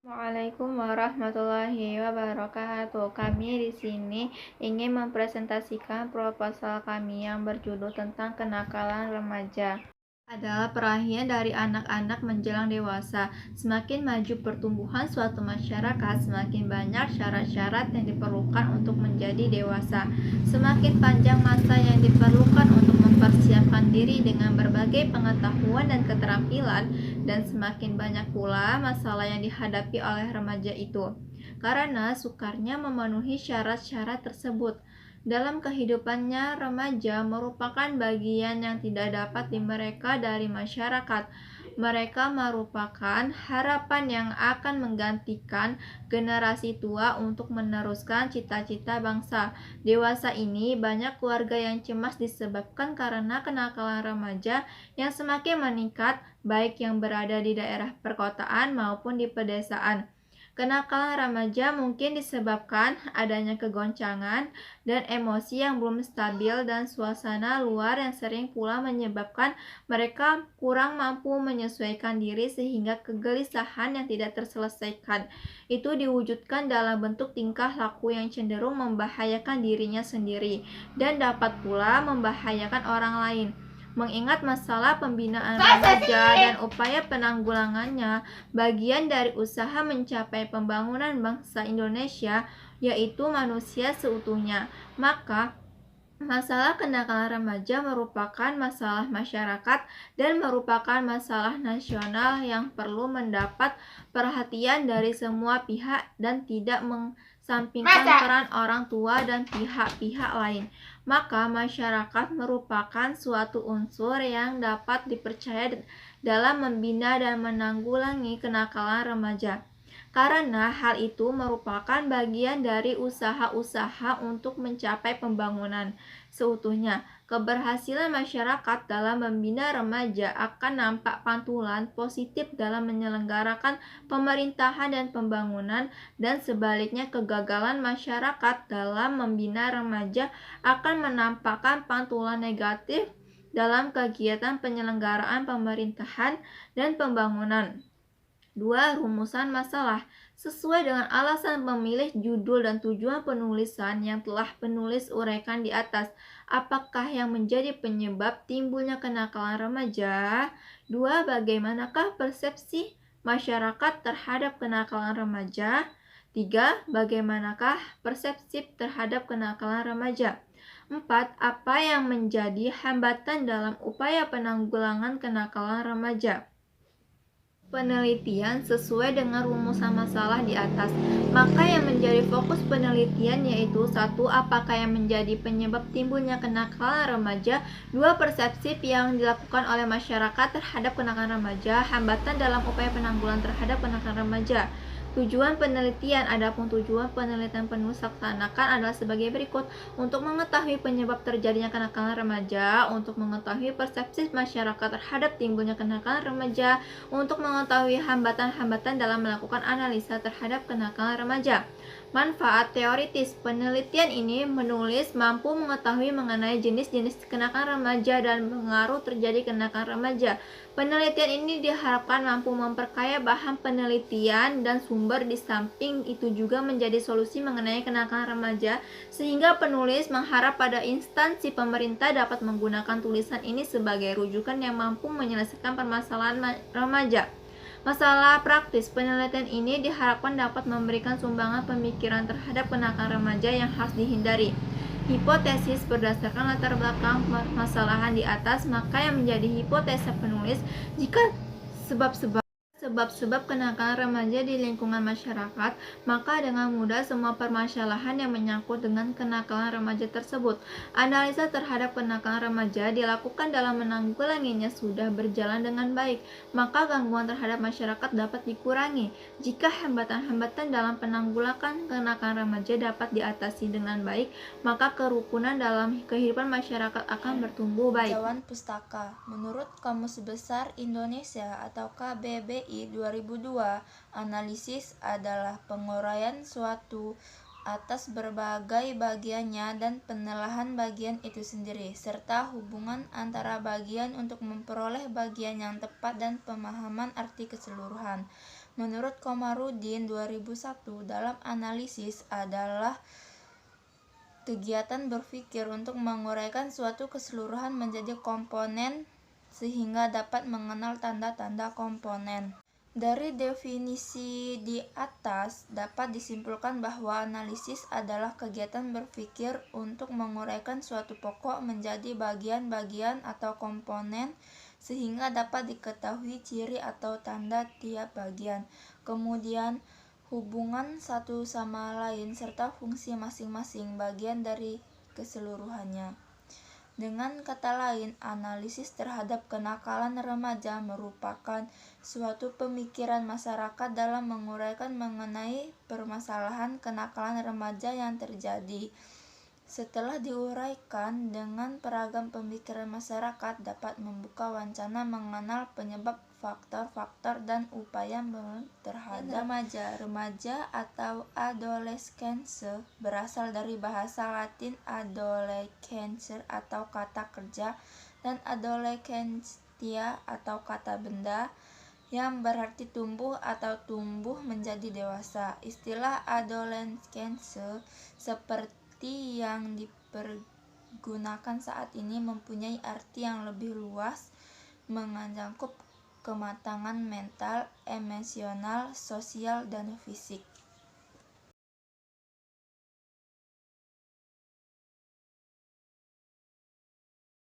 Assalamualaikum warahmatullahi wabarakatuh. Kami di sini ingin mempresentasikan proposal kami yang berjudul tentang kenakalan remaja. Adalah perahian dari anak-anak menjelang dewasa. Semakin maju pertumbuhan suatu masyarakat, semakin banyak syarat-syarat yang diperlukan untuk menjadi dewasa. Semakin panjang masa yang diperlukan untuk mempersiapkan diri dengan berbagai pengetahuan dan keterampilan, dan semakin banyak pula masalah yang dihadapi oleh remaja itu. Karena sukarnya memenuhi syarat-syarat tersebut. Dalam kehidupannya, remaja merupakan bagian yang tidak dapat mereka dari masyarakat. Mereka merupakan harapan yang akan menggantikan generasi tua untuk meneruskan cita-cita bangsa. Dewasa ini banyak keluarga yang cemas disebabkan karena kenakalan remaja yang semakin meningkat, baik yang berada di daerah perkotaan maupun di pedesaan. Kenakalan remaja mungkin disebabkan adanya kegoncangan dan emosi yang belum stabil dan suasana luar yang sering pula menyebabkan mereka kurang mampu menyesuaikan diri sehingga kegelisahan yang tidak terselesaikan itu diwujudkan dalam bentuk tingkah laku yang cenderung membahayakan dirinya sendiri dan dapat pula membahayakan orang lain. Mengingat masalah pembinaan remaja dan upaya penanggulangannya bagian dari usaha mencapai pembangunan bangsa Indonesia, yaitu manusia seutuhnya. Maka masalah kenakalan remaja merupakan masalah masyarakat dan merupakan masalah nasional yang perlu mendapat perhatian dari semua pihak dan tidak mengesampingkan peran orang tua dan pihak-pihak lain. Maka masyarakat merupakan suatu unsur yang dapat dipercaya dalam membina dan menanggulangi kenakalan remaja. Karena hal itu merupakan bagian dari usaha-usaha untuk mencapai pembangunan seutuhnya. Keberhasilan masyarakat dalam membina remaja akan nampak pantulan positif dalam menyelenggarakan pemerintahan dan pembangunan, dan sebaliknya kegagalan masyarakat dalam membina remaja akan menampakkan pantulan negatif dalam kegiatan penyelenggaraan pemerintahan dan pembangunan. 2. Rumusan masalah. Sesuai dengan alasan pemilih judul dan tujuan penulisan yang telah penulis uraikan di atas, apakah yang menjadi penyebab timbulnya kenakalan remaja? 2. Bagaimanakah persepsi masyarakat terhadap kenakalan remaja? 3. Bagaimanakah persepsi terhadap kenakalan remaja? 4. Apa yang menjadi hambatan dalam upaya penanggulangan kenakalan remaja? Penelitian sesuai dengan rumusan masalah di atas. Maka yang menjadi fokus penelitian yaitu 1. Apakah yang menjadi penyebab timbulnya kenakalan remaja? 2. Persepsi yang dilakukan oleh masyarakat terhadap kenakalan remaja. Hambatan dalam upaya penanggulangan terhadap kenakalan remaja. Tujuan penelitian. Adapun tujuan penelitian penulis laksanakan adalah sebagai berikut: untuk mengetahui penyebab terjadinya kenakalan remaja, untuk mengetahui persepsi masyarakat terhadap timbulnya kenakalan remaja, untuk mengetahui hambatan-hambatan dalam melakukan analisa terhadap kenakalan remaja. Manfaat teoritis. Penelitian ini menulis mampu mengetahui mengenai jenis-jenis kenakalan remaja dan pengaruh terjadi kenakalan remaja. Penelitian ini diharapkan mampu memperkaya bahan penelitian dan sumber, di samping itu juga menjadi solusi mengenai kenakalan remaja, sehingga penulis mengharap pada instansi pemerintah dapat menggunakan tulisan ini sebagai rujukan yang mampu menyelesaikan permasalahan remaja. Masalah praktis. Penelitian ini diharapkan dapat memberikan sumbangan pemikiran terhadap kenakalan remaja yang harus dihindari. Hipotesis. Berdasarkan latar belakang permasalahan di atas, maka yang menjadi hipotesa penulis, jika sebab-sebab kenakalan remaja di lingkungan masyarakat, maka dengan mudah semua permasalahan yang menyangkut dengan kenakalan remaja tersebut. Analisa terhadap kenakalan remaja dilakukan dalam menanggulanginya sudah berjalan dengan baik, maka gangguan terhadap masyarakat dapat dikurangi. Jika hambatan-hambatan dalam penanggulangan kenakalan remaja dapat diatasi dengan baik, maka kerukunan dalam kehidupan masyarakat akan bertumbuh baik. Jauhan Pustaka. Menurut Kamus Besar Indonesia atau KBBI 2002, analisis adalah penguraian suatu atas berbagai bagiannya dan penelahan bagian itu sendiri, serta hubungan antara bagian untuk memperoleh bagian yang tepat dan pemahaman arti keseluruhan. Menurut Komarudin 2001, dalam analisis adalah kegiatan berpikir untuk menguraikan suatu keseluruhan menjadi komponen sehingga dapat mengenal tanda-tanda komponen. Dari definisi di atas, dapat disimpulkan bahwa analisis adalah kegiatan berpikir untuk menguraikan suatu pokok menjadi bagian-bagian atau komponen sehingga dapat diketahui ciri atau tanda tiap bagian, kemudian hubungan satu sama lain serta fungsi masing-masing bagian dari keseluruhannya. Dengan kata lain, analisis terhadap kenakalan remaja merupakan suatu pemikiran masyarakat dalam menguraikan mengenai permasalahan kenakalan remaja yang terjadi. Setelah diuraikan dengan peragam pemikiran masyarakat, dapat membuka wacana mengenal penyebab, faktor-faktor, dan upaya terhadap remaja. Remaja atau adolescence berasal dari bahasa Latin adolescenser atau kata kerja dan adolescentia atau kata benda yang berarti tumbuh atau tumbuh menjadi dewasa. Istilah adolescence seperti yang dipergunakan saat ini mempunyai arti yang lebih luas, mencakup kematangan mental, emosional, sosial, dan fisik.